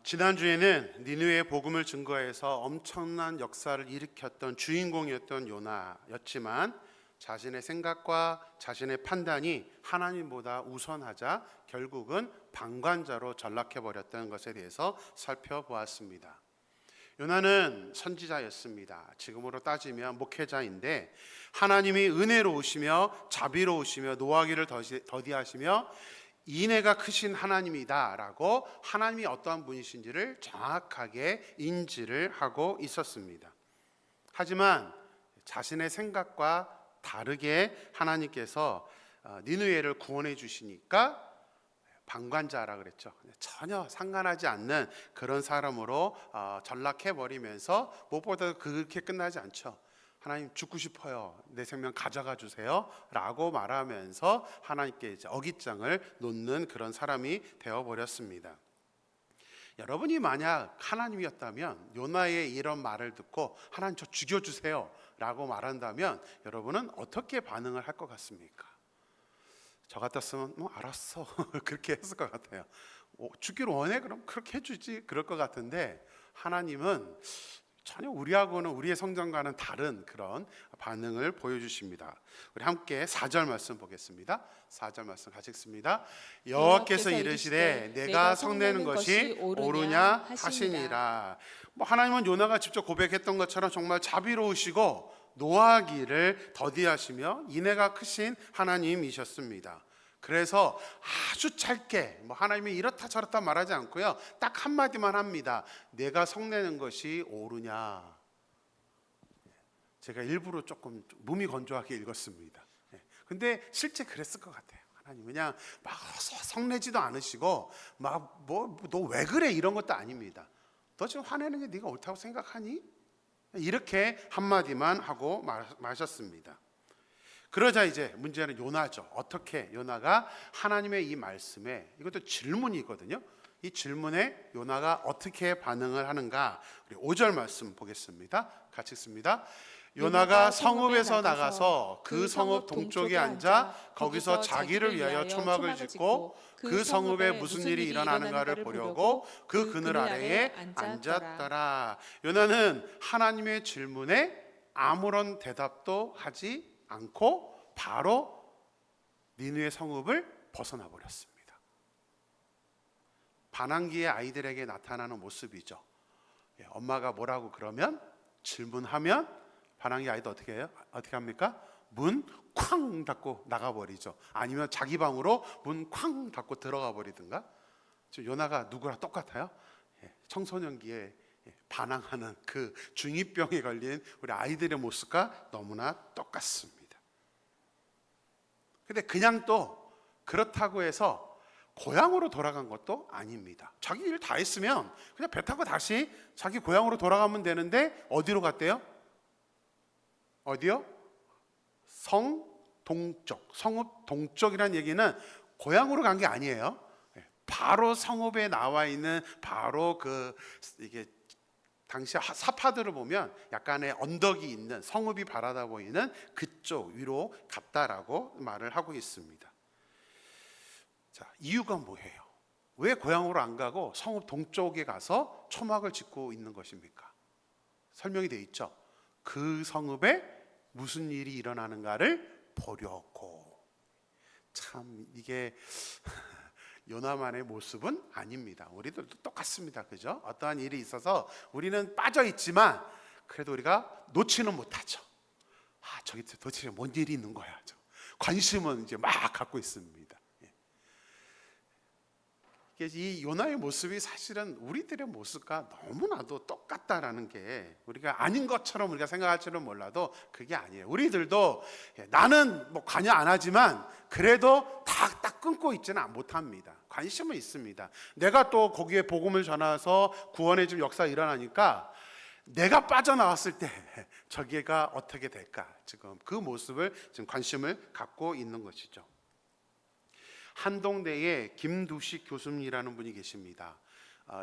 지난주에는 니느웨의 복음을 증거해서 엄청난 역사를 일으켰던 주인공이었던 요나였지만 자신의 생각과 자신의 판단이 하나님보다 우선하자 결국은 방관자로 전락해버렸다는 것에 대해서 살펴보았습니다. 요나는 선지자였습니다. 지금으로 따지면 목회자인데 하나님이 은혜로우시며 자비로우시며 노하기를 더디하시며 인애가 크신 하나님이다라고 하나님이 어떠한 분이신지를 정확하게 인지를 하고 있었습니다. 하지만 자신의 생각과 다르게 하나님께서 니느웨를 구원해 주시니까 방관자라 그랬죠. 전혀 상관하지 않는 그런 사람으로 전락해 버리면서 무엇보다 그렇게 끝나지 않죠. 하나님 죽고 싶어요. 내 생명 가져가 주세요. 라고 말하면서 하나님께 이제 어깃장을 놓는 그런 사람이 되어버렸습니다. 여러분이 만약 하나님이었다면 요나의 이런 말을 듣고 하나님 저 죽여주세요 라고 말한다면 여러분은 어떻게 반응을 할 것 같습니까? 저 같았으면 알았어 그렇게 했을 것 같아요. 죽기를 원해? 그럼 그렇게 해주지 그럴 것 같은데 하나님은 전혀 우리하고는 우리의 성장과는 다른 그런 반응을 보여주십니다. 우리 함께 4절 말씀 보겠습니다. 4절 말씀 같이 읽습니다. 여호와께서 이르시되 내가 성내는 것이 옳으냐 하시니라. 하나님은 요나가 직접 고백했던 것처럼 정말 자비로우시고 노하기를 더디하시며 인애가 크신 하나님이셨습니다. 그래서 아주 짧게 하나님이 이렇다 저렇다 말하지 않고요, 딱 한마디만 합니다. 내가 성내는 것이 옳으냐. 제가 일부러 조금 몸이 건조하게 읽었습니다. 근데 실제 그랬을 것 같아요. 하나님 그냥 막 성내지도 않으시고 막 너 왜 그래 이런 것도 아닙니다. 너 지금 화내는 게 네가 옳다고 생각하니? 이렇게 한마디만 하고 마셨습니다. 그러자 이제 문제는 요나죠. 어떻게 요나가 하나님의 이 말씀에, 이것도 질문이거든요. 이 질문에 요나가 어떻게 반응을 하는가? 우리 5절 말씀 보겠습니다. 같이 읽습니다. 요나가 성읍에서 나가서 그 성읍 동쪽에 앉아 거기서 자기를 위하여 초막을 짓고 그 성읍에 무슨 일이 일어나는가를 보려고 그 그늘 아래에 앉았더라. 요나는 하나님의 질문에 아무런 대답도 하지 않고 바로 니느웨 성읍을 벗어나 버렸습니다. 반항기의 아이들에게 나타나는 모습이죠. 엄마가 뭐라고 그러면 질문하면 반항기 아이들 어떻게 해요? 어떻게 합니까? 문 쾅 닫고 나가버리죠. 아니면 자기 방으로 문 쾅 닫고 들어가 버리든가. 요나가 누구랑 똑같아요? 청소년기에 반항하는 그 중2병에 걸린 우리 아이들의 모습과 너무나 똑같습니다. 근데 그냥 또 그렇다고 해서 고향으로 돌아간 것도 아닙니다. 자기 일 다 했으면 그냥 배 타고 다시 자기 고향으로 돌아가면 되는데 어디로 갔대요? 어디요? 성동쪽, 성읍 동쪽이라는 얘기는 고향으로 간 게 아니에요. 바로 성읍에 나와 있는 바로 이게 당시 사파들을 보면 약간의 언덕이 있는 성읍이 바라다 보이는 그쪽 위로 갔다라고 말을 하고 있습니다. 자, 이유가 뭐예요? 왜 고향으로 안 가고 성읍 동쪽에 가서 초막을 짓고 있는 것입니까? 설명이 되어 있죠. 그 성읍에 무슨 일이 일어나는가를 보려고. 참 이게 요나만의 모습은 아닙니다. 우리들도 똑같습니다. 그죠? 어떠한 일이 있어서 우리는 빠져 있지만 그래도 우리가 놓지는 못하죠. 저기 도대체 뭔 일이 있는 거야. 관심은 이제 막 갖고 있습니다. 이 요나의 모습이 사실은 우리들의 모습과 너무나도 똑같다라는 게, 우리가 아닌 것처럼 우리가 생각할지는 몰라도 그게 아니에요. 우리들도 나는 관여 안 하지만 그래도 딱 끊고 있지는 못합니다. 관심은 있습니다. 내가 또 거기에 복음을 전해서 구원의 좀 역사가 일어나니까 내가 빠져나왔을 때 저기가 어떻게 될까, 지금 그 모습을 지금 관심을 갖고 있는 것이죠. 한동대에 김두식 교수님이라는 분이 계십니다.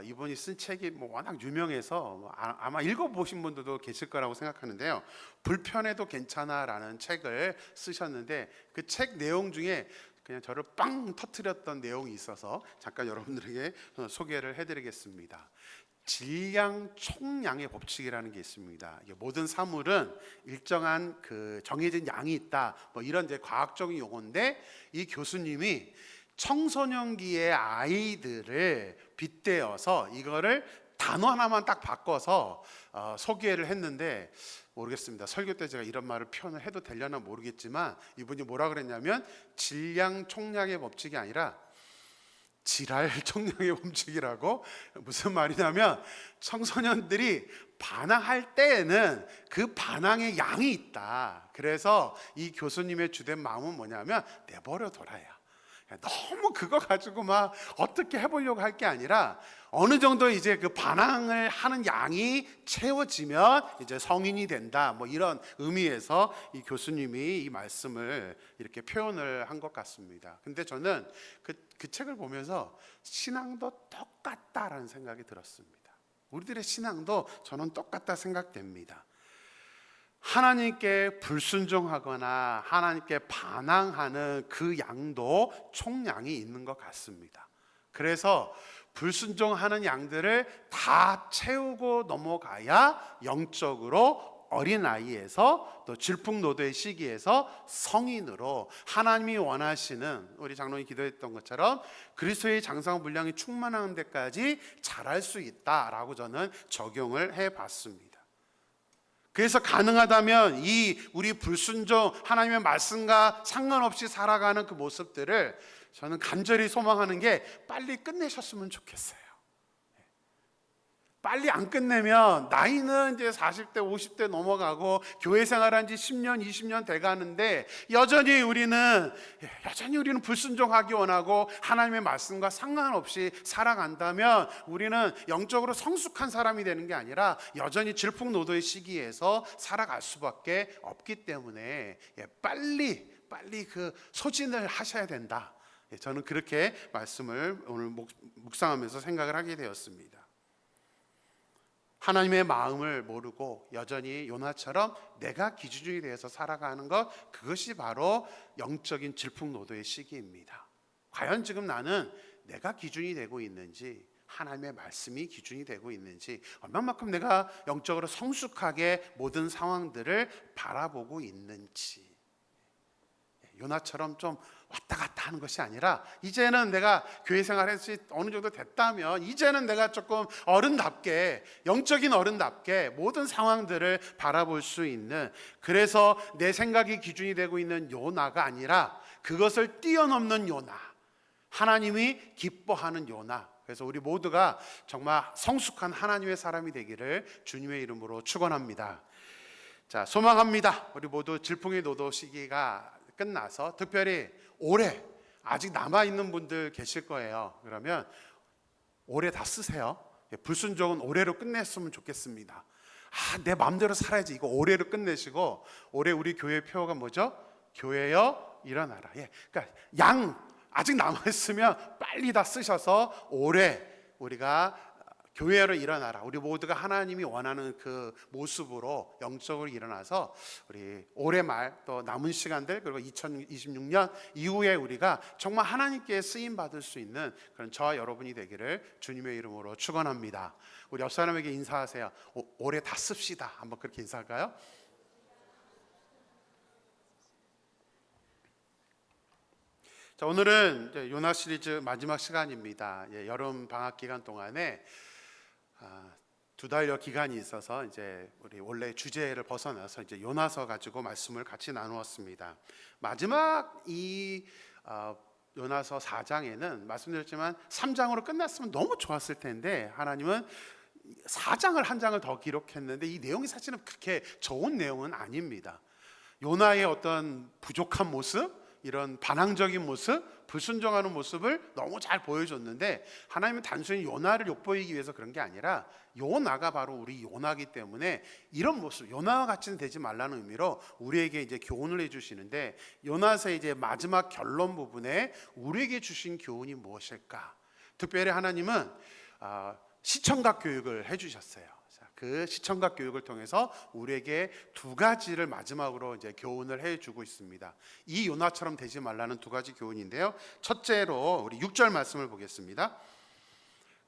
이분이 쓴 책이 워낙 유명해서 아마 읽어보신 분들도 계실 거라고 생각하는데요. 불편해도 괜찮아라는 책을 쓰셨는데 그 책 내용 중에 그냥 저를 빵 터뜨렸던 내용이 있어서 잠깐 여러분들에게 소개를 해드리겠습니다. 질량 총량의 법칙이라는 게 있습니다. 모든 사물은 일정한 그 정해진 양이 있다, 뭐 이런 이제 과학적인 용어인데, 이 교수님이 청소년기의 아이들을 빗대어서 이거를 단어 하나만 딱 바꿔서 소개를 했는데, 모르겠습니다. 설교 때 제가 이런 말을 표현을 해도 되려나 모르겠지만, 이분이 뭐라 그랬냐면 질량 총량의 법칙이 아니라 지랄 총량의 법칙이라고. 무슨 말이냐면 청소년들이 반항할 때에는 그 반항의 양이 있다. 그래서 이 교수님의 주된 마음은 뭐냐면 내버려 둬라야. 너무 그거 가지고 막 어떻게 해보려고 할 게 아니라 어느 정도 이제 그 반항을 하는 양이 채워지면 이제 성인이 된다, 뭐 이런 의미에서 이 교수님이 이 말씀을 이렇게 표현을 한 것 같습니다. 근데 저는 그 책을 보면서 신앙도 똑같다라는 생각이 들었습니다. 우리들의 신앙도 저는 똑같다 생각됩니다. 하나님께 불순종하거나 하나님께 반항하는 그 양도 총량이 있는 것 같습니다. 그래서 불순종하는 양들을 다 채우고 넘어가야 영적으로 어린아이에서 또 질풍노도의 시기에서 성인으로 하나님이 원하시는, 우리 장로님이 기도했던 것처럼 그리스도의 장성한 분량이 충만한 데까지 자랄 수 있다라고 저는 적용을 해봤습니다. 그래서 가능하다면 이 우리 불순종, 하나님의 말씀과 상관없이 살아가는 그 모습들을 저는 간절히 소망하는 게 빨리 끝내셨으면 좋겠어요. 빨리 안 끝내면 나이는 이제 40대, 50대 넘어가고 교회 생활한 지 10년, 20년 돼가는데 여전히 우리는 불순종하기 원하고 하나님의 말씀과 상관없이 살아간다면 우리는 영적으로 성숙한 사람이 되는 게 아니라 여전히 질풍노도의 시기에서 살아갈 수밖에 없기 때문에 빨리 그 소진을 하셔야 된다. 저는 그렇게 말씀을 오늘 묵상하면서 생각을 하게 되었습니다. 하나님의 마음을 모르고 여전히 요나처럼 내가 기준이 되어서 살아가는 것, 그것이 바로 영적인 질풍노도의 시기입니다. 과연 지금 나는 내가 기준이 되고 있는지, 하나님의 말씀이 기준이 되고 있는지, 얼마만큼 내가 영적으로 성숙하게 모든 상황들을 바라보고 있는지, 요나처럼 좀 왔다 갔다 하는 것이 아니라 이제는 내가 교회 생활했을 때 어느 정도 됐다면 이제는 내가 조금 어른답게, 영적인 어른답게 모든 상황들을 바라볼 수 있는, 그래서 내 생각이 기준이 되고 있는 요나가 아니라 그것을 뛰어넘는 요나, 하나님이 기뻐하는 요나. 그래서 우리 모두가 정말 성숙한 하나님의 사람이 되기를 주님의 이름으로 축원합니다. 자, 소망합니다. 우리 모두 질풍의 노도 시기가 끝나서 특별히 올해 아직 남아있는 분들 계실 거예요. 그러면 올해 다 쓰세요. 불순종은 올해로 끝냈으면 좋겠습니다. 내 마음대로 살아야지, 이거 올해로 끝내시고, 올해 우리 교회 표어가 뭐죠? 교회여 일어나라. 그러니까 양 아직 남아있으면 빨리 다 쓰셔서 올해 우리가 교회로 일어나라. 우리 모두가 하나님이 원하는 그 모습으로 영적으로 일어나서 우리 올해 말 또 남은 시간들, 그리고 2026년 이후에 우리가 정말 하나님께 쓰임 받을 수 있는 그런 저와 여러분이 되기를 주님의 이름으로 축원합니다. 우리 옆 사람에게 인사하세요. 올해 다 씁시다. 한번 그렇게 인사할까요? 자, 오늘은 이제 요나 시리즈 마지막 시간입니다. 여름 방학 기간 동안에 2달여 기간이 있어서 이제 우리 원래 주제를 벗어나서 이제 요나서 가지고 말씀을 같이 나누었습니다. 마지막 이 요나서 4장에는 말씀드렸지만 3장으로 끝났으면 너무 좋았을 텐데 하나님은 4장을 한 장을 더 기록했는데 이 내용이 사실은 그렇게 좋은 내용은 아닙니다. 요나의 어떤 부족한 모습, 이런 반항적인 모습, 불순종하는 모습을 너무 잘 보여줬는데 하나님은 단순히 요나를 욕보이기 위해서 그런 게 아니라 요나가 바로 우리 요나기 때문에 이런 모습, 요나와 같이는 되지 말라는 의미로 우리에게 이제 교훈을 해주시는데, 요나서의 이제 마지막 결론 부분에 우리에게 주신 교훈이 무엇일까? 특별히 하나님은 시청각 교육을 해주셨어요. 그 시청각 교육을 통해서 우리에게 두 가지를 마지막으로 이제 교훈을 해주고 있습니다. 이 요나처럼 되지 말라는 두 가지 교훈인데요. 첫째로 우리 6절 말씀을 보겠습니다.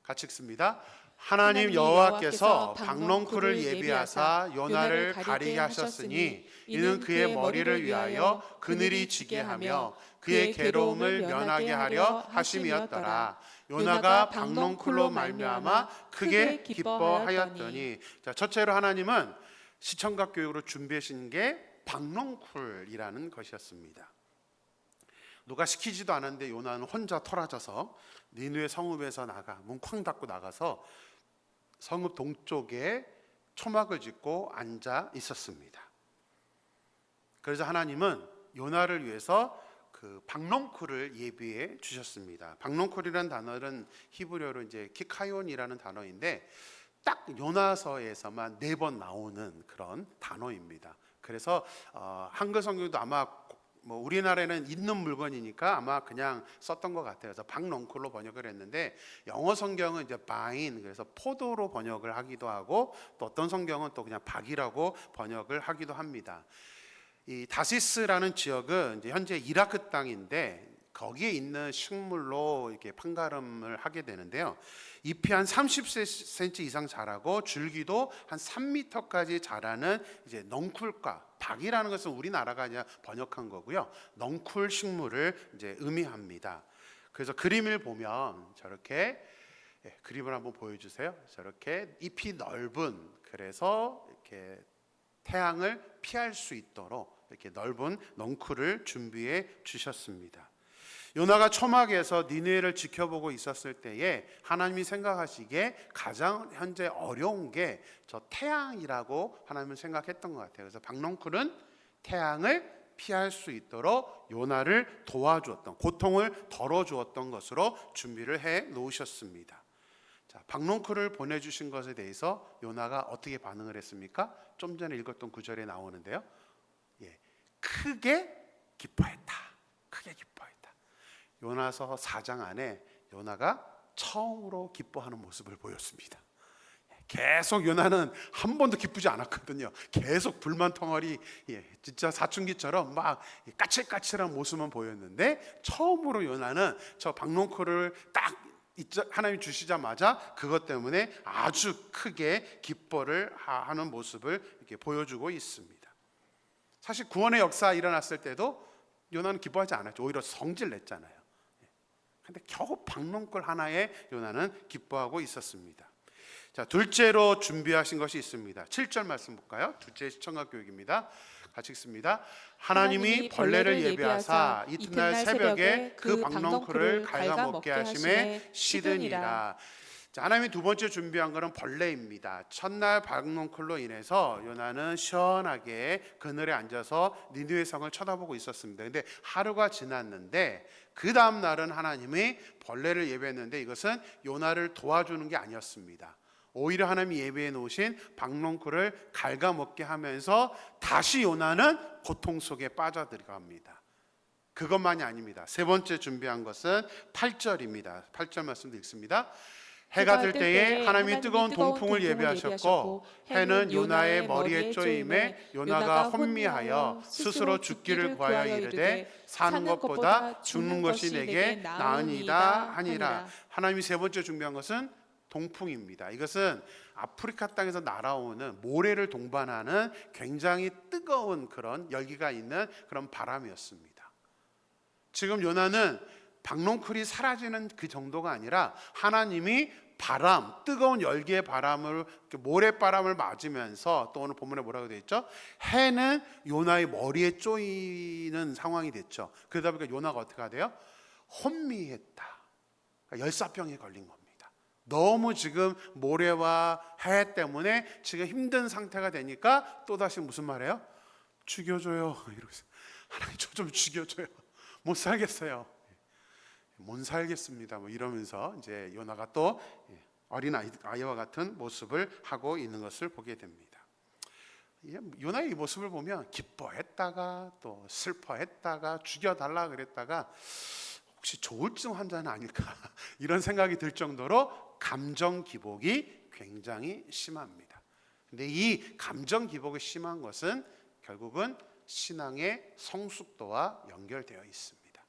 같이 읽습니다. 하나님 여호와께서 박농쿨을 예비하사 요나를 가리게 하셨으니 이는 그의 머리를 위하여 그늘이 지게 하며 그의 괴로움을 면하게 하려 하심이었더라. 요나가 박농쿨로 말미암아 크게 기뻐하였더니. 자, 첫째로 하나님은 시청각 교육으로 준비하신 게 박농쿨이라는 것이었습니다. 누가 시키지도 않았는데 요나는 혼자 토라져서 니느웨 성읍에서 문 쾅 닫고 나가서 성읍 동쪽에 초막을 짓고 앉아 있었습니다. 그래서 하나님은 요나를 위해서 그 박농쿨을 예비해 주셨습니다. 박농쿨이라는 단어는 히브리어로 이제 키카욘이라는 단어인데 딱 요나서에서만 4번 나오는 그런 단어입니다. 그래서 한글 성경도 아마 우리나라에는 있는 물건이니까 아마 그냥 썼던 것 같아요. 그래서 박농쿨로 번역을 했는데 영어 성경은 이제 바인, 그래서 포도로 번역을 하기도 하고 또 어떤 성경은 또 그냥 박이라고 번역을 하기도 합니다. 이 다시스라는 지역은 이제 현재 이라크 땅인데 거기에 있는 식물로 이렇게 판가름을 하게 되는데요. 잎이 한 30cm 이상 자라고 줄기도 한 3m까지 자라는 이제 넝쿨과 박이라는 것은 우리나라가 그냥 번역한 거고요. 넝쿨 식물을 이제 의미합니다. 그래서 그림을 보면 저렇게 그림을 한번 보여주세요. 저렇게 잎이 넓은, 그래서 이렇게 태양을 피할 수 있도록 이렇게 넓은 넝쿨을 준비해 주셨습니다. 요나가 초막에서 니느웨를 지켜보고 있었을 때에 하나님이 생각하시기에 가장 현재 어려운 게 저 태양이라고 하나님은 생각했던 것 같아요. 그래서 박농쿨은 태양을 피할 수 있도록 요나를 도와주었던, 고통을 덜어주었던 것으로 준비를 해 놓으셨습니다. 자, 박농쿨을 보내주신 것에 대해서 요나가 어떻게 반응을 했습니까? 좀 전에 읽었던 구절에 나오는데요. 크게 기뻐했다. 크게 기뻐했다. 요나서 4장 안에 요나가 처음으로 기뻐하는 모습을 보였습니다. 계속 요나는 한 번도 기쁘지 않았거든요. 계속 불만 덩어리, 진짜 사춘기처럼 막 까칠까칠한 모습만 보였는데 처음으로 요나는 저 박농쿨을 딱 하나님이 주시자마자 그것 때문에 아주 크게 기뻐를 하는 모습을 이렇게 보여주고 있습니다. 사실 구원의 역사 일어났을 때도 요나는 기뻐하지 않았죠. 오히려 성질 냈잖아요. 근데 겨우 박농쿨 하나에 요나는 기뻐하고 있었습니다. 자, 둘째로 준비하신 것이 있습니다. 7절 말씀 볼까요? 둘째 시청각 교육입니다. 같이 읽습니다. 하나님이 벌레를 예비하사 이튿날 새벽에 그 박농쿨을 갉아먹게 하심에 시드니라. 자, 하나님이 두 번째 준비한 것은 벌레입니다. 첫날 박농쿨로 인해서 요나는 시원하게 그늘에 앉아서 니느웨 성을 쳐다보고 있었습니다. 근데 하루가 지났는데 그 다음 날은 하나님이 벌레를 예비했는데 이것은 요나를 도와주는 게 아니었습니다. 오히려 하나님이 예비해 놓으신 박농쿨을 갉아먹게 하면서 다시 요나는 고통 속에 빠져들어갑니다. 그것만이 아닙니다. 세 번째 준비한 것은 8절입니다. 8절 말씀도 읽습니다. 해가 들 때에 하나님이 뜨거운 동풍을 예비하셨고 해는 요나의 머리에 쪼임에 요나가 혼미하여 스스로 죽기를 구하여 이르되 사는 것보다 죽는 것이 내게 나으니이다 하니라. 하나님이 세 번째 준비한 것은 동풍입니다. 이것은 아프리카 땅에서 날아오는 모래를 동반하는 굉장히 뜨거운 그런 열기가 있는 그런 바람이었습니다. 지금 요나는 박농쿨이 사라지는 그 정도가 아니라 하나님이 뜨거운 열기의 바람을, 모래바람을 맞으면서, 또 오늘 본문에 뭐라고 되어 있죠? 해는 요나의 머리에 쪼이는 상황이 됐죠. 그러다 보니까 요나가 어떻게 돼요? 혼미했다. 그러니까 열사병에 걸린 겁니다. 너무 지금 모래와 해 때문에 지금 힘든 상태가 되니까 또다시 무슨 말이에요? 죽여줘요. 이러면서 하나님 저 좀 죽여줘요. 못 살겠어요. 못 살겠습니다. 이러면서 이제 요나가 또 어린 아이와 같은 모습을 하고 있는 것을 보게 됩니다. 요나의 이 모습을 보면 기뻐했다가 또 슬퍼했다가 죽여달라 그랬다가 혹시 조울증 환자는 아닐까 이런 생각이 들 정도로 감정 기복이 굉장히 심합니다. 근데 이 감정 기복이 심한 것은 결국은 신앙의 성숙도와 연결되어 있습니다.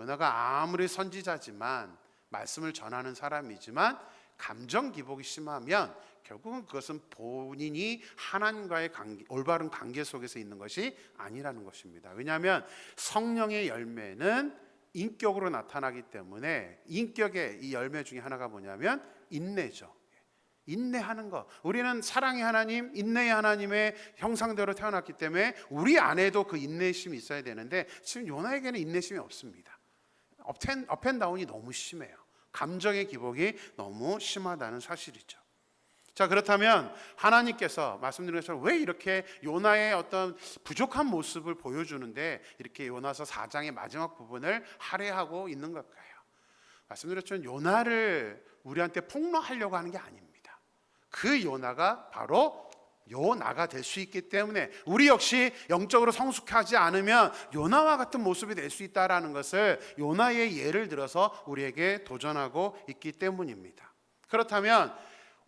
요나가 아무리 선지자지만 말씀을 전하는 사람이지만 감정 기복이 심하면 결국은 그것은 본인이 하나님과의 올바른 관계 속에서 있는 것이 아니라는 것입니다. 왜냐하면 성령의 열매는 인격으로 나타나기 때문에 인격의 이 열매 중에 하나가 뭐냐면 인내죠. 인내하는 것. 우리는 사랑의 하나님, 인내의 하나님의 형상대로 태어났기 때문에 우리 안에도 그 인내심이 있어야 되는데 지금 요나에게는 인내심이 없습니다. 업앤다운이 너무 심해요. 감정의 기복이 너무 심하다는 사실이죠. 자, 그렇다면 하나님께서 말씀드린 것처럼 왜 이렇게 요나의 어떤 부족한 모습을 보여주는데 이렇게 요나서 4장의 마지막 부분을 할애하고 있는 걸까요? 말씀드렸지만 요나를 우리한테 폭로하려고 하는 게 아닙니다. 그 요나가 바로 요나가 될 수 있기 때문에 우리 역시 영적으로 성숙하지 않으면 요나와 같은 모습이 될 수 있다는 것을 요나의 예를 들어서 우리에게 도전하고 있기 때문입니다. 그렇다면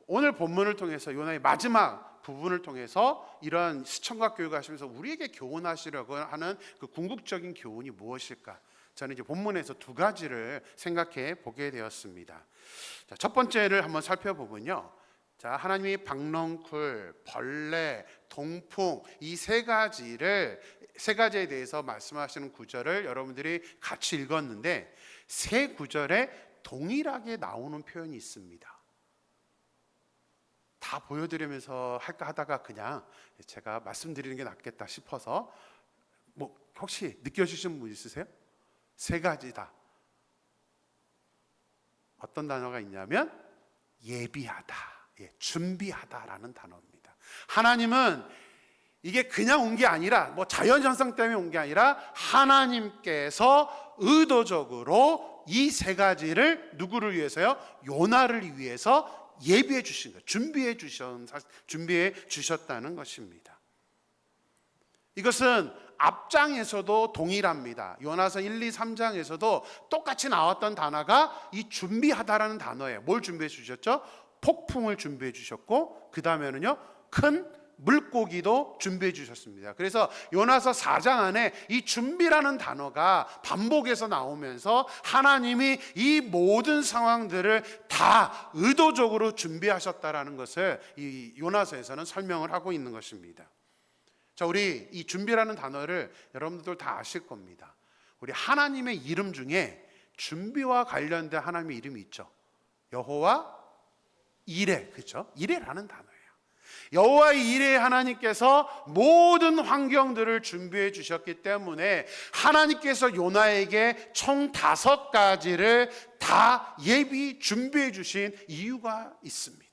오늘 본문을 통해서 요나의 마지막 부분을 통해서 이런 시청각 교육을 하시면서 우리에게 교훈하시려고 하는 그 궁극적인 교훈이 무엇일까? 저는 이제 본문에서 두 가지를 생각해 보게 되었습니다. 자, 첫 번째를 한번 살펴보면요. 자, 하나님이 박넝쿨, 벌레, 동풍 이 세 가지에 대해서 말씀하시는 구절을 여러분들이 같이 읽었는데 세 구절에 동일하게 나오는 표현이 있습니다. 다 보여드리면서 할까 하다가 그냥 제가 말씀드리는 게 낫겠다 싶어서 혹시 느껴지시는 분 있으세요? 세 가지다. 어떤 단어가 있냐면 예비하다. 준비하다라는 단어입니다. 하나님은 이게 그냥 온 게 아니라 자연현상 때문에 온 게 아니라 하나님께서 의도적으로 이 세 가지를 누구를 위해서요? 요나를 위해서 예비해 주신 것, 준비해 주셨다는 것입니다. 이것은 앞장에서도 동일합니다. 요나서 1, 2, 3장에서도 똑같이 나왔던 단어가 이 준비하다라는 단어예요. 뭘 준비해 주셨죠? 폭풍을 준비해 주셨고 그 다음에는요 큰 물고기도 준비해 주셨습니다. 그래서 요나서 4장 안에 이 준비라는 단어가 반복해서 나오면서 하나님이 이 모든 상황들을 다 의도적으로 준비하셨다라는 것을 이 요나서에서는 설명을 하고 있는 것입니다. 자, 우리 이 준비라는 단어를 여러분들 다 아실 겁니다. 우리 하나님의 이름 중에 준비와 관련된 하나님의 이름이 있죠. 여호와 이레, 그렇죠? 이레라는 단어예요. 여호와 이레 하나님께서 모든 환경들을 준비해 주셨기 때문에 하나님께서 요나에게 총 5가지를 다 예비 준비해 주신 이유가 있습니다.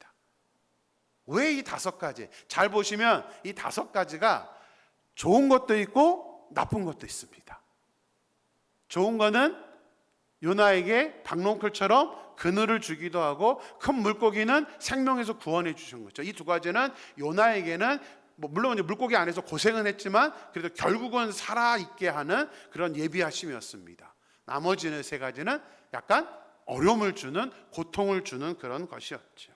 왜 이 5가지? 잘 보시면 이 5가지가 좋은 것도 있고 나쁜 것도 있습니다. 좋은 거는 요나에게 박농클처럼 그늘을 주기도 하고 큰 물고기는 생명에서 구원해 주신 거죠. 이 두 가지는 요나에게는 물론 물고기 안에서 고생은 했지만 그래도 결국은 살아있게 하는 그런 예비하심이었습니다. 나머지는 3가지는 약간 어려움을 주는, 고통을 주는 그런 것이었죠.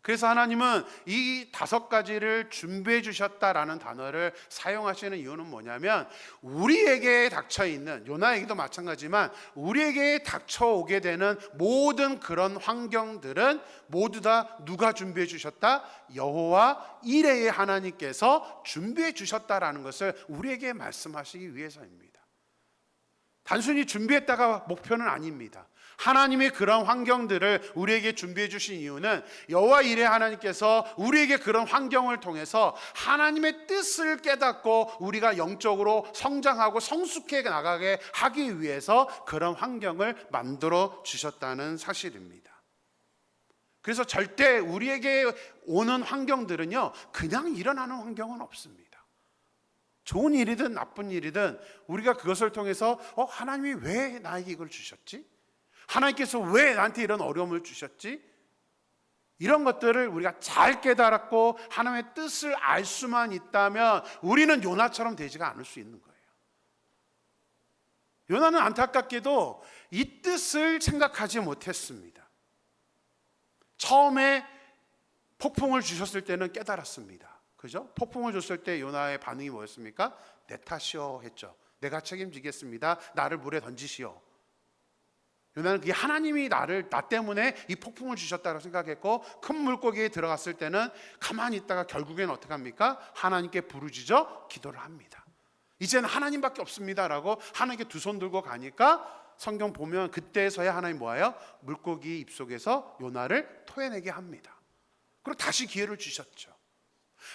그래서 하나님은 이 5가지를 준비해 주셨다라는 단어를 사용하시는 이유는 뭐냐면 우리에게 닥쳐있는, 요나에게도 마찬가지지만 우리에게 닥쳐오게 되는 모든 그런 환경들은 모두 다 누가 준비해 주셨다? 여호와 이레의 하나님께서 준비해 주셨다라는 것을 우리에게 말씀하시기 위해서입니다. 단순히 준비했다가 목표는 아닙니다. 하나님의 그런 환경들을 우리에게 준비해 주신 이유는 여호와 이레 하나님께서 우리에게 그런 환경을 통해서 하나님의 뜻을 깨닫고 우리가 영적으로 성장하고 성숙해 나가게 하기 위해서 그런 환경을 만들어 주셨다는 사실입니다. 그래서 절대 우리에게 오는 환경들은요 그냥 일어나는 환경은 없습니다. 좋은 일이든 나쁜 일이든 우리가 그것을 통해서 하나님이 왜 나에게 이걸 주셨지? 하나님께서 왜 나한테 이런 어려움을 주셨지? 이런 것들을 우리가 잘 깨달았고 하나님의 뜻을 알 수만 있다면 우리는 요나처럼 되지가 않을 수 있는 거예요. 요나는 안타깝게도 이 뜻을 생각하지 못했습니다. 처음에 폭풍을 주셨을 때는 깨달았습니다. 그죠? 폭풍을 줬을 때 요나의 반응이 뭐였습니까? 내 탓이요 했죠. 내가 책임지겠습니다. 나를 물에 던지시오. 요나는 그게 하나님이 나 때문에 이 폭풍을 주셨다고 생각했고, 큰 물고기에 들어갔을 때는 가만히 있다가 결국엔 어떻게 합니까? 하나님께 부르짖어 기도를 합니다. 이제는 하나님밖에 없습니다라고 하나님께 두 손 들고 가니까 성경 보면 그때서야 하나님 뭐예요? 물고기 입속에서 요나를 토해내게 합니다. 그리고 다시 기회를 주셨죠.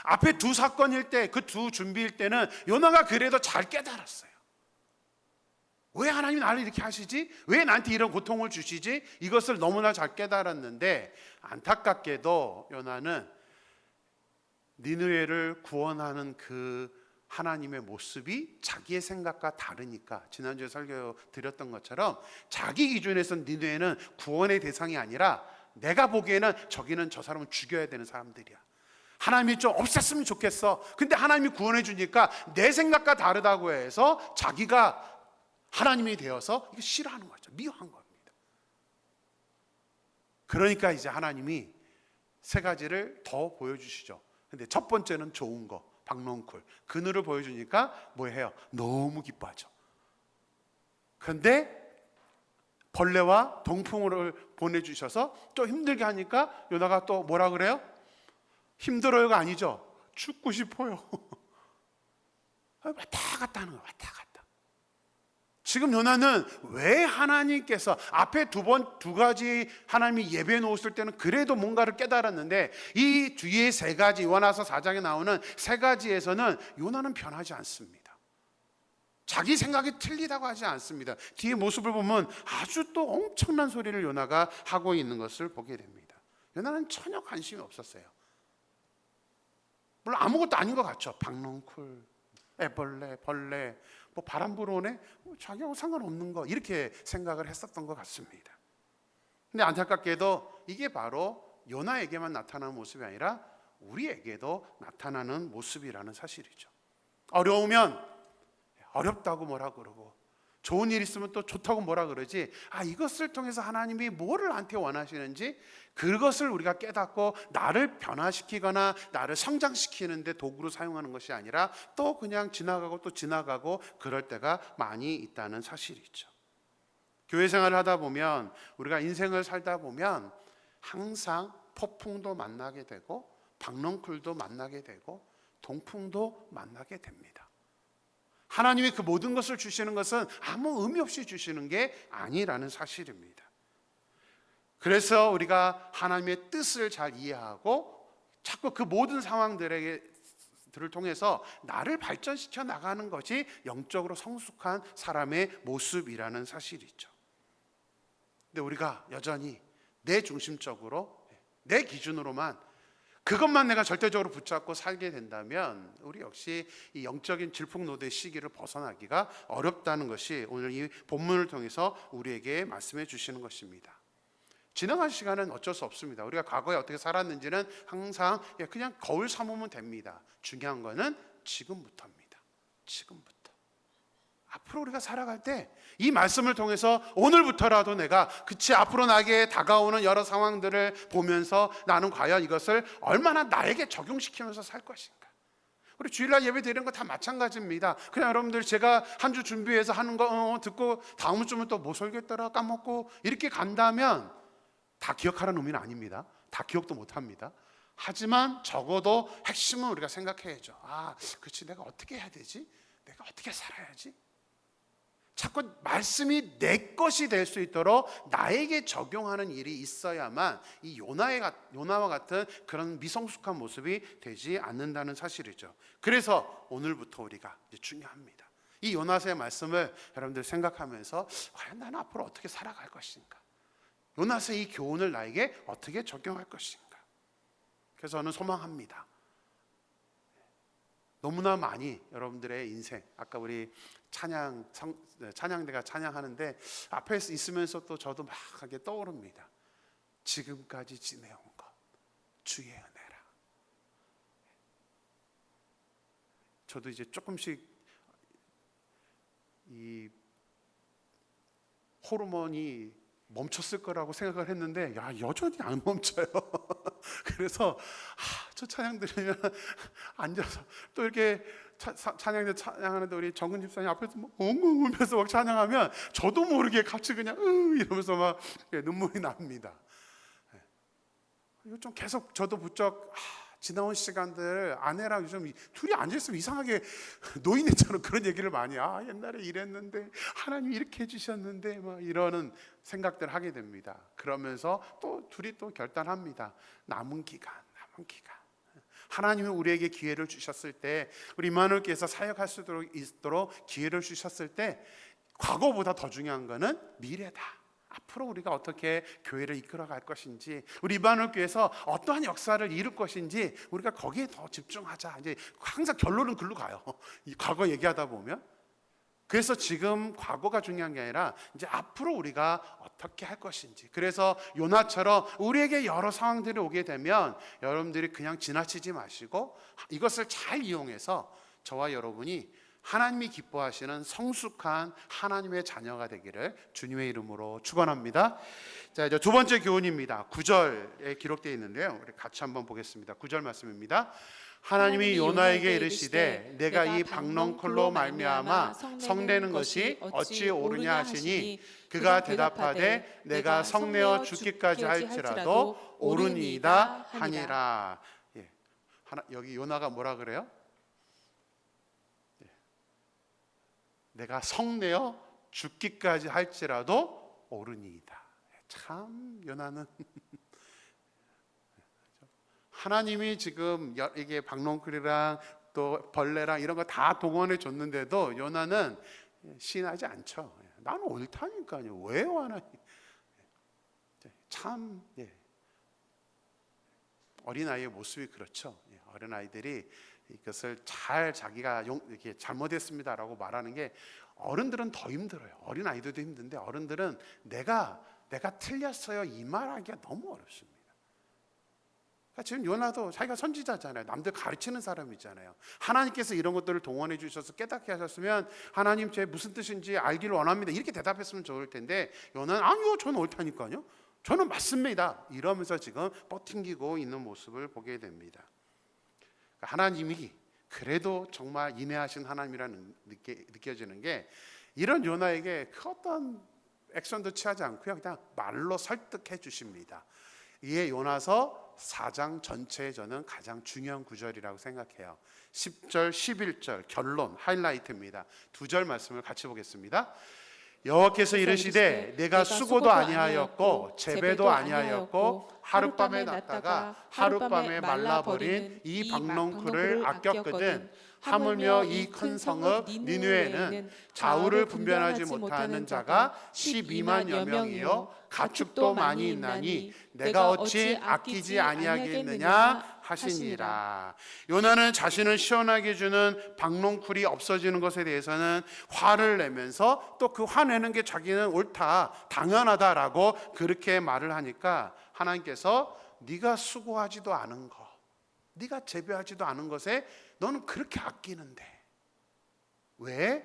앞에 두 사건일 때, 그 두 준비일 때는 요나가 그래도 잘 깨달았어요. 왜 하나님이 나를 이렇게 하시지? 왜 나한테 이런 고통을 주시지? 이것을 너무나 잘 깨달았는데, 안타깝게도 요나는 니느웨를 구원하는 그 하나님의 모습이 자기의 생각과 다르니까, 지난주에 설교 드렸던 것처럼 자기 기준에서는 니느웨는 구원의 대상이 아니라 내가 보기에는 저기는 저 사람은 죽여야 되는 사람들이야. 하나님이 좀 없앴으면 좋겠어. 근데 하나님이 구원해 주니까 내 생각과 다르다고 해서 자기가 하나님이 되어서 이거 싫어하는 거죠. 미워한 겁니다. 그러니까 이제 하나님이 세 가지를 더 보여주시죠. 근데 첫 번째는 좋은 거, 박농쿨, 그늘을 보여주니까 뭐 해요? 너무 기뻐하죠. 근데 벌레와 동풍을 보내주셔서 좀 힘들게 하니까 요나가 또 뭐라 그래요? 힘들어요가 아니죠. 죽고 싶어요. 왔다 갔다 하는 거예요. 왔다 갔다. 지금 요나는 왜 하나님께서 앞에 두 가지 하나님이 예배해 놓았을 때는 그래도 뭔가를 깨달았는데, 이 뒤에 세 가지, 요나서 4장에 나오는 세 가지에서는 요나는 변하지 않습니다. 자기 생각이 틀리다고 하지 않습니다. 뒤에 모습을 보면 아주 또 엄청난 소리를 요나가 하고 있는 것을 보게 됩니다. 요나는 전혀 관심이 없었어요. 물론 아무것도 아닌 것 같죠. 박농쿨, 애벌레, 벌레, 뭐 바람 불어오네? 자기하고 상관없는 거, 이렇게 생각을 했었던 것 같습니다. 근데 안타깝게도 이게 바로 요나에게만 나타나는 모습이 아니라 우리에게도 나타나는 모습이라는 사실이죠. 어려우면 어렵다고 뭐라 그러고, 좋은 일 있으면 또 좋다고 뭐라 그러지, 이것을 통해서 하나님이 뭐를 나한테 원하시는지 그것을 우리가 깨닫고 나를 변화시키거나 나를 성장시키는데 도구로 사용하는 것이 아니라 또 그냥 지나가고 또 지나가고 그럴 때가 많이 있다는 사실이죠. 교회 생활을 하다 보면, 우리가 인생을 살다 보면 항상 폭풍도 만나게 되고 박넝쿨도 만나게 되고 동풍도 만나게 됩니다. 하나님이 그 모든 것을 주시는 것은 아무 의미 없이 주시는 게 아니라는 사실입니다. 그래서 우리가 하나님의 뜻을 잘 이해하고 자꾸 그 모든 상황들을 통해서 나를 발전시켜 나가는 것이 영적으로 성숙한 사람의 모습이라는 사실이죠. 근데 우리가 여전히 내 중심적으로, 내 기준으로만 그것만 내가 절대적으로 붙잡고 살게 된다면 우리 역시 이 영적인 질풍노도의 시기를 벗어나기가 어렵다는 것이 오늘 이 본문을 통해서 우리에게 말씀해 주시는 것입니다. 지나간 시간은 어쩔 수 없습니다. 우리가 과거에 어떻게 살았는지는 항상 그냥 거울 삼으면 됩니다. 중요한 거는 지금부터입니다. 지금부터. 앞으로 우리가 살아갈 때 이 말씀을 통해서 오늘부터라도 내가 앞으로 나에게 다가오는 여러 상황들을 보면서 나는 과연 이것을 얼마나 나에게 적용시키면서 살 것인가. 우리 주일날 예배 드리는 거 다 마찬가지입니다. 그냥 여러분들 제가 한 주 준비해서 하는 거 듣고 다음 주면 또 뭐 설교했더라 까먹고 이렇게 간다면 다 기억하라는 의미는 아닙니다. 다 기억도 못합니다. 하지만 적어도 핵심은 우리가 생각해야죠. 그렇지, 내가 어떻게 해야 되지? 내가 어떻게 살아야지? 자꾸 말씀이 내 것이 될 수 있도록 나에게 적용하는 일이 있어야만 이 요나와 같은 그런 미성숙한 모습이 되지 않는다는 사실이죠. 그래서 오늘부터 우리가 이제 중요합니다. 이 요나서의 말씀을 여러분들 생각하면서 과연 나는 앞으로 어떻게 살아갈 것인가? 요나서의 이 교훈을 나에게 어떻게 적용할 것인가? 그래서 저는 소망합니다. 너무나 많이 여러분들의 인생, 아까 우리 찬양대가 찬양하는데 앞에 있으면서 또 저도 막 하게 떠오릅니다. 지금까지 지내온 것 주의 은혜라. 저도 이제 조금씩 이 호르몬이 멈췄을 거라고 생각을 했는데 야 여전히 안 멈춰요. 그래서 저 찬양 들으면 앉아서 또 이렇게 찬양대 찬양하는데 우리 정근 집사님 앞에서 막 엉엉 울면서 막 찬양하면 저도 모르게 같이 그냥 이러면서 막 눈물이 납니다. 이거 좀 계속 저도 부쩍 지나온 시간들 아내랑 요즘 둘이 앉아있으면 이상하게 노인네처럼 그런 얘기를 많이 옛날에 이랬는데 하나님이 이렇게 해주셨는데 막 이러는 생각들 하게 됩니다. 그러면서 또 둘이 또 결단합니다. 남은 기간 하나님이 우리에게 기회를 주셨을 때 우리 임마누엘교회에서 사역할 수 있도록 기회를 주셨을 때 과거보다 더 중요한 거는 미래다. 앞으로 우리가 어떻게 교회를 이끌어갈 것인지, 우리 임마누엘교회에서 어떠한 역사를 이룰 것인지 우리가 거기에 더 집중하자. 이제 항상 결론은 글로 가요. 이 과거 얘기하다 보면. 그래서 지금 과거가 중요한 게 아니라 이제 앞으로 우리가 어떻게 할 것인지. 그래서 요나처럼 우리에게 여러 상황들이 오게 되면 여러분들이 그냥 지나치지 마시고 이것을 잘 이용해서 저와 여러분이 하나님이 기뻐하시는 성숙한 하나님의 자녀가 되기를 주님의 이름으로 축원합니다. 자, 이제 두 번째 교훈입니다. 9절에 기록되어 있는데요. 우리 같이 한번 보겠습니다. 9절 말씀입니다. 하나님이 요나에게 이르시되 내가 이 박넝쿨로 말미암아 성내는 것이 어찌 옳으냐 하시니 그가 대답하되 내가 성내어 죽기까지 할지라도 옳으니이다 하니라. 여기 요나가 뭐라 그래요? 내가 성내어 죽기까지 할지라도 옳으니이다. 참 요나는 하나님이 지금 이게 박넝쿨이랑 또 벌레랑 이런 거 다 동원해 줬는데도 요나는 시인하지 않죠. 나는 옳다니까요. 왜요 하나님? 참 어린아이의 모습이 그렇죠. 어린아이들이 이것을 잘 자기가 이렇게 잘못했습니다라고 말하는 게 어른들은 더 힘들어요. 어린 아이들도 힘든데 어른들은 내가 틀렸어요 이 말하기가 너무 어렵습니다. 그러니까 지금 요나도 자기가 선지자잖아요. 남들 가르치는 사람이잖아요. 하나님께서 이런 것들을 동원해 주셔서 깨닫게 하셨으면 하나님 제 무슨 뜻인지 알기를 원합니다 이렇게 대답했으면 좋을 텐데 요나는 아니요 저는 옳다니까요. 저는 맞습니다 이러면서 지금 버팅기고 있는 모습을 보게 됩니다. 하나님이 그래도 정말 인내하신 하나님이라는 느껴지는 게 이런 요나에게 그 어떤 액션도 취하지 않고요 그냥 말로 설득해 주십니다. 이게 요나서 4장 전체에 저는 가장 중요한 구절이라고 생각해요. 10절 11절 결론 하이라이트입니다. 두 절 말씀을 같이 보겠습니다. 여호와께서 이르시되 내가 수고도 아니하였고 재배도 아니하였고 하룻밤에 났다가 하룻밤에 말라버린 이 박넝쿨을 아꼈거든. 하물며 이 큰 성읍 니느웨는 좌우를 분별하지 못하는 자가 12만여 명이요 가축도 많이 있나니 내가 어찌 아끼지 아니하겠느냐 하시니라. 요나는 자신을 시원하게 해주는 박넝쿨이 없어지는 것에 대해서는 화를 내면서 또 그 화내는 게 자기는 옳다 당연하다라고 그렇게 말을 하니까 하나님께서 네가 수고하지도 않은 것, 네가 재배하지도 않은 것에 너는 그렇게 아끼는데 왜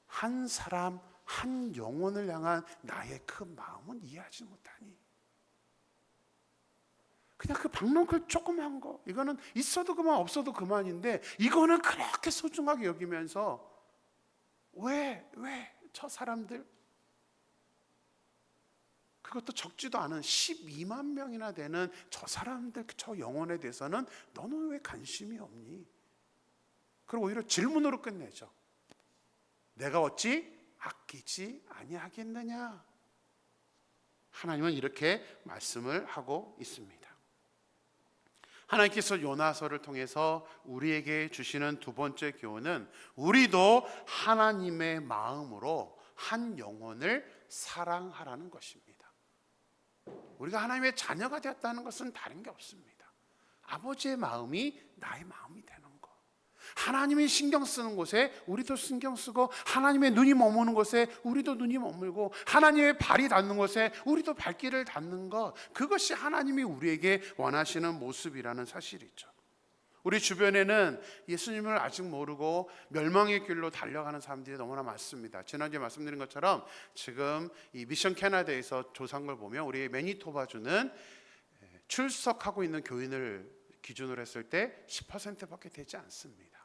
한 사람 한 영혼을 향한 나의 그 마음은 이해하지 못하니? 그냥 그 박넝쿨 조그만 거 이거는 있어도 그만 없어도 그만인데 이거는 그렇게 소중하게 여기면서 왜 저 사람들 그것도 적지도 않은 12만 명이나 되는 저 사람들 저 영혼에 대해서는 너는 왜 관심이 없니? 그리고 오히려 질문으로 끝내죠. 내가 어찌 아끼지 아니하겠느냐? 하나님은 이렇게 말씀을 하고 있습니다. 하나님께서 요나서를 통해서 우리에게 주시는 두 번째 교훈은 우리도 하나님의 마음으로 한 영혼을 사랑하라는 것입니다. 우리가 하나님의 자녀가 되었다는 것은 다른 게 없습니다. 아버지의 마음이 나의 마음이 되는 것. 하나님이 신경 쓰는 곳에 우리도 신경 쓰고 하나님의 눈이 머무는 곳에 우리도 눈이 머물고 하나님의 발이 닿는 곳에 우리도 발길을 닿는 것, 그것이 하나님이 우리에게 원하시는 모습이라는 사실이죠. 우리 주변에는 예수님을 아직 모르고 멸망의 길로 달려가는 사람들이 너무나 많습니다. 지난주에 말씀드린 것처럼 지금 이 미션 캐나다에서 조사한 걸 보면 우리 매니토바주는 출석하고 있는 교인을 기준으로 했을 때 10%밖에 되지 않습니다.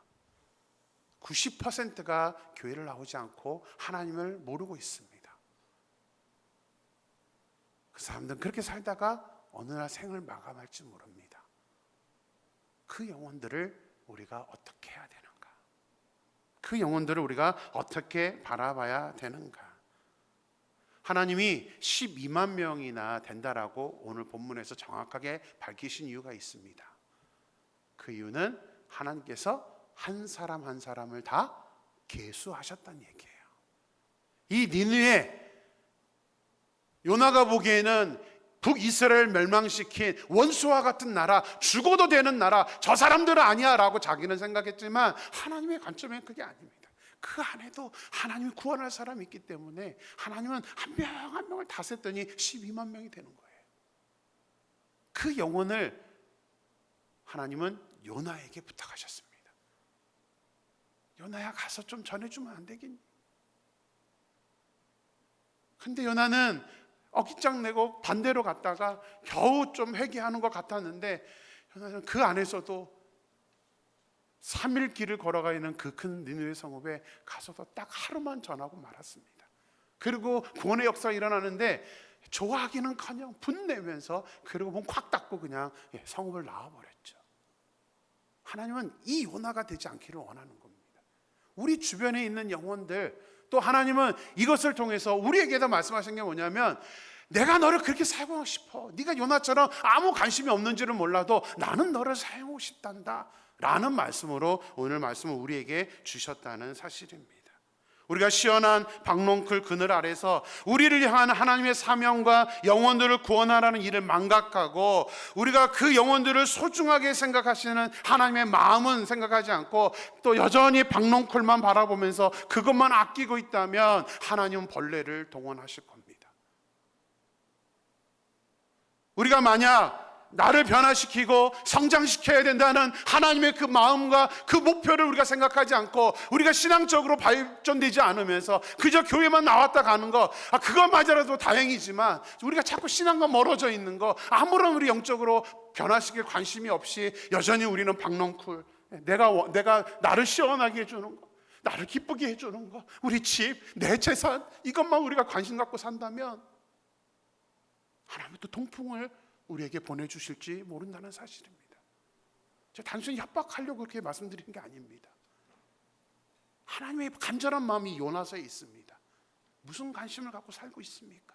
90%가 교회를 나오지 않고 하나님을 모르고 있습니다. 그 사람들은 그렇게 살다가 어느 날 생을 마감할지 모릅니다. 그 영혼들을 우리가 어떻게 해야 되는가? 그 영혼들을 우리가 어떻게 바라봐야 되는가? 하나님이 12만 명이나 된다라고 오늘 본문에서 정확하게 밝히신 이유가 있습니다. 그 이유는 하나님께서 한 사람 한 사람을 다 계수하셨다는 얘기예요. 이 니느웨, 요나가 보기에는 북이스라엘 멸망시킨 원수와 같은 나라, 죽어도 되는 나라, 저 사람들은 아니야 라고 자기는 생각했지만 하나님의 관점에는 그게 아닙니다. 그 안에도 하나님이 구원할 사람이 있기 때문에 하나님은 한 명 한 명을 다 셌더니 12만 명이 되는 거예요. 그 영혼을 하나님은 요나에게 부탁하셨습니다. 요나야, 가서 좀 전해주면 안 되겠니? 근데 요나는 어깃장 내고 반대로 갔다가 겨우 좀 회개하는 것 같았는데, 요나는 그 안에서도 3일 길을 걸어가 있는 그 큰 니느웨 성읍에 가서도 딱 하루만 전하고 말았습니다. 그리고 구원의 역사가 일어나는데 좋아하기는커녕 분내면서 그리고 문 콱 닫고 그냥 성읍을 나와버렸죠. 하나님은 이 요나가 되지 않기를 원하는 겁니다. 우리 주변에 있는 영혼들, 또 하나님은 이것을 통해서 우리에게도 말씀하신 게 뭐냐면, 내가 너를 그렇게 사용하고 싶어. 네가 요나처럼 아무 관심이 없는지는 몰라도 나는 너를 사용하고 싶단다 라는 말씀으로 오늘 말씀을 우리에게 주셨다는 사실입니다. 우리가 시원한 박농쿨 그늘 아래서 우리를 향한 하나님의 사명과 영혼들을 구원하라는 일을 망각하고, 우리가 그 영혼들을 소중하게 생각하시는 하나님의 마음은 생각하지 않고 또 여전히 박농쿨만 바라보면서 그것만 아끼고 있다면 하나님은 벌레를 동원하실 겁니다. 우리가 만약 나를 변화시키고 성장시켜야 된다는 하나님의 그 마음과 그 목표를 우리가 생각하지 않고, 우리가 신앙적으로 발전되지 않으면서 그저 교회만 나왔다 가는 거, 그것마저라도 다행이지만 우리가 자꾸 신앙과 멀어져 있는 거, 아무런 우리 영적으로 변화시킬 관심이 없이 여전히 우리는 박농쿨, 내가 나를 시원하게 해주는 거, 나를 기쁘게 해주는 거, 우리 집, 내 재산, 이것만 우리가 관심 갖고 산다면 하나님은 또 통풍을 우리에게 보내주실지 모른다는 사실입니다. 제가 단순히 협박하려고 그렇게 말씀드리는 게 아닙니다. 하나님의 간절한 마음이 요나서에 있습니다. 무슨 관심을 갖고 살고 있습니까?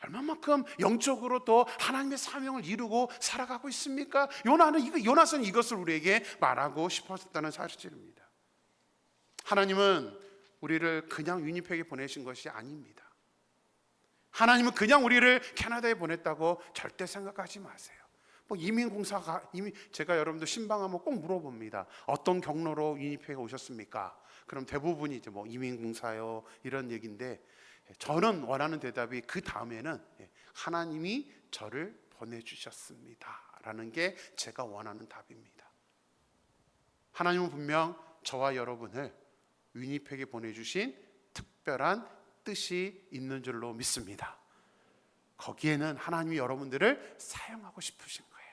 얼마만큼 영적으로 또 하나님의 사명을 이루고 살아가고 있습니까? 요나서는 이것을 우리에게 말하고 싶었다는 사실입니다. 하나님은 우리를 그냥 위니펙에 보내신 것이 아닙니다. 하나님은 그냥 우리를 캐나다에 보냈다고 절대 생각하지 마세요. 이민공사가 제가 여러분들 신방하면 꼭 물어봅니다. 어떤 경로로 위니펙에 오셨습니까? 그럼 대부분이 이제 이민공사요 이런 얘기인데, 저는 원하는 대답이 그 다음에는 하나님이 저를 보내주셨습니다라는 게 제가 원하는 답입니다. 하나님은 분명 저와 여러분을 위니펙에 보내주신 특별한 뜻이 있는 줄로 믿습니다. 거기에는 하나님이 여러분들을 사용하고 싶으신 거예요.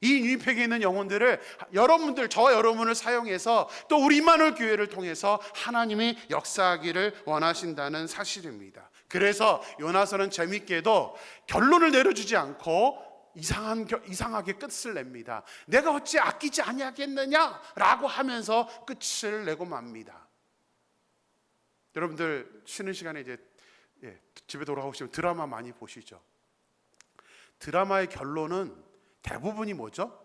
이 위니펙에 있는 영혼들을 여러분들, 저와 여러분을 사용해서 또 우리 임마누엘 교회를 통해서 하나님이 역사하기를 원하신다는 사실입니다. 그래서 요나서는 재밌게도 결론을 내려주지 않고 이상하게 끝을 냅니다. 내가 어찌 아끼지 아니하겠느냐라고 하면서 끝을 내고 맙니다. 여러분들 쉬는 시간에 이제 집에 돌아오시면 드라마 많이 보시죠. 드라마의 결론은 대부분이 뭐죠?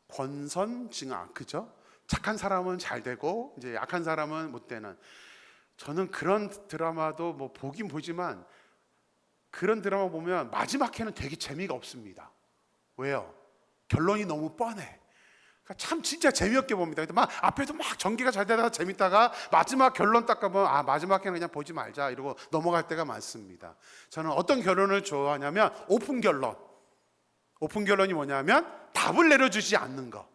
권선징악, 그죠? 착한 사람은 잘 되고 이제 약한 사람은 못 되는. 저는 그런 드라마도 보긴 보지만 그런 드라마 보면 마지막 회는 되게 재미가 없습니다. 왜요? 결론이 너무 뻔해. 참 진짜 재미없게 봅니다. 앞에도 전개가 잘 되다가 재밌다가 마지막 결론 딱 가면 마지막 회는 그냥 보지 말자 이러고 넘어갈 때가 많습니다. 저는 어떤 결론을 좋아하냐면 오픈 결론. 오픈 결론이 뭐냐면 답을 내려주지 않는 거.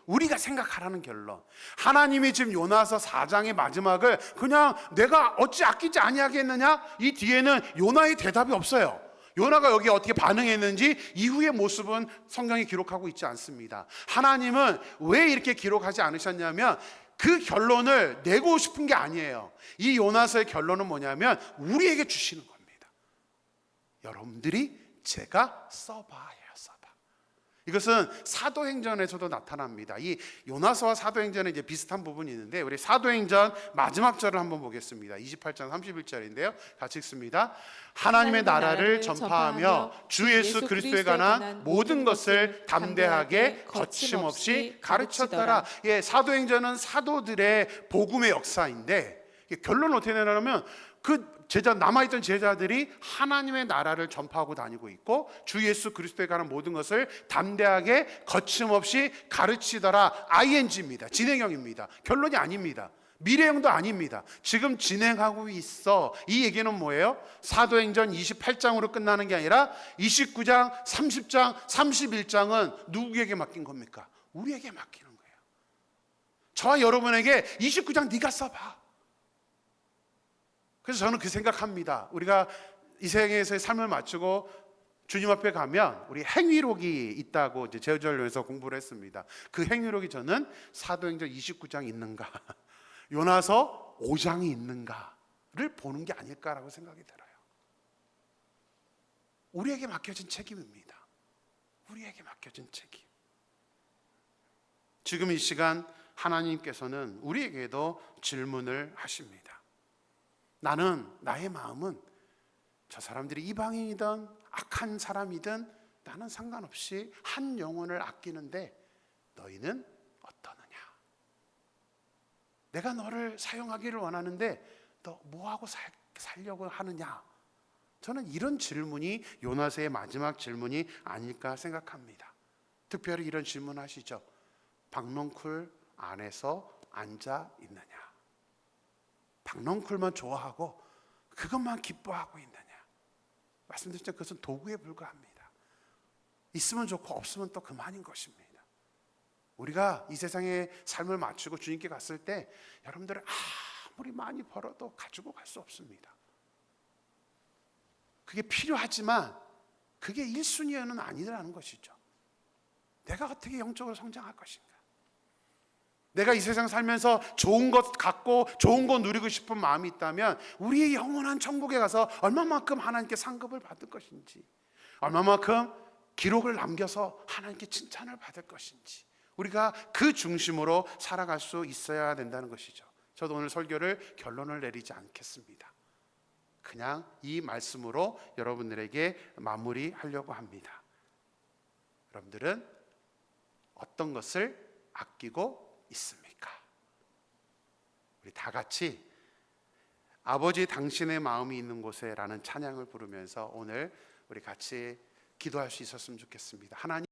우리가 생각하라는 결론. 하나님이 지금 요나서 4장의 마지막을 그냥 내가 어찌 아끼지 아니하겠느냐, 이 뒤에는 요나의 대답이 없어요. 요나가 여기 어떻게 반응했는지 이후의 모습은 성경에 기록하고 있지 않습니다. 하나님은 왜 이렇게 기록하지 않으셨냐면 그 결론을 내고 싶은 게 아니에요. 이 요나서의 결론은 뭐냐면 우리에게 주시는 겁니다. 여러분들이 제가 써봐 해요. 써봐. 이것은 사도행전에서도 나타납니다. 이 요나서와 사도행전에 이제 비슷한 부분이 있는데, 우리 사도행전 마지막 절을 한번 보겠습니다. 28장 31절인데요. 같이 읽습니다. 하나님의 나라를 전파하며 주 예수 그리스도에 관한 모든 것을 담대하게 거침없이 가르쳤더라. 예, 사도행전은 사도들의 복음의 역사인데, 결론은 어떻게 되냐면 그 남아있던 제자들이 하나님의 나라를 전파하고 다니고 있고 주 예수 그리스도에 관한 모든 것을 담대하게 거침없이 가르치더라. ing입니다. 진행형입니다. 결론이 아닙니다. 미래형도 아닙니다. 지금 진행하고 있어. 이 얘기는 뭐예요? 사도행전 28장으로 끝나는 게 아니라 29장, 30장, 31장은 누구에게 맡긴 겁니까? 우리에게 맡기는 거예요. 저와 여러분에게 29장 네가 써봐. 그래서 저는 그 생각합니다. 우리가 이 세상에서의 삶을 마치고 주님 앞에 가면 우리 행위록이 있다고 이제 제주전에서 공부를 했습니다. 그 행위록이 저는 사도행전 29장 있는가, 요나서 5장이 있는가를 보는 게 아닐까라고 생각이 들어요. 우리에게 맡겨진 책임입니다. 우리에게 맡겨진 책임. 지금 이 시간 하나님께서는 우리에게도 질문을 하십니다. 나의 마음은 저 사람들이 이방인이든 악한 사람이든 나는 상관없이 한 영혼을 아끼는데 너희는 어떠느냐? 내가 너를 사용하기를 원하는데 너 뭐하고 살려고 하느냐? 저는 이런 질문이 요나서의 마지막 질문이 아닐까 생각합니다. 특별히 이런 질문 하시죠. 박넝쿨 안에서 앉아 있느냐? 박넝쿨만 좋아하고 그것만 기뻐하고 있느냐? 말씀드렸죠. 그것은 도구에 불과합니다. 있으면 좋고 없으면 또 그만인 것입니다. 우리가 이 세상의 삶을 마치고 주님께 갔을 때 여러분들은 아무리 많이 벌어도 가지고 갈 수 없습니다. 그게 필요하지만 그게 1순위는 아니라는 것이죠. 내가 어떻게 영적으로 성장할 것인가? 내가 이 세상 살면서 좋은 것 갖고 좋은 것 누리고 싶은 마음이 있다면 우리의 영원한 천국에 가서 얼마만큼 하나님께 상급을 받을 것인지, 얼마만큼 기록을 남겨서 하나님께 칭찬을 받을 것인지, 우리가 그 중심으로 살아갈 수 있어야 된다는 것이죠. 저도 오늘 설교를 결론을 내리지 않겠습니다. 그냥 이 말씀으로 여러분들에게 마무리하려고 합니다. 여러분들은 어떤 것을 아끼고 있습니까? 우리 다 같이 아버지 당신의 마음이 있는 곳에 라는 찬양을 부르면서 오늘 우리 같이 기도할 수 있었으면 좋겠습니다. 하나님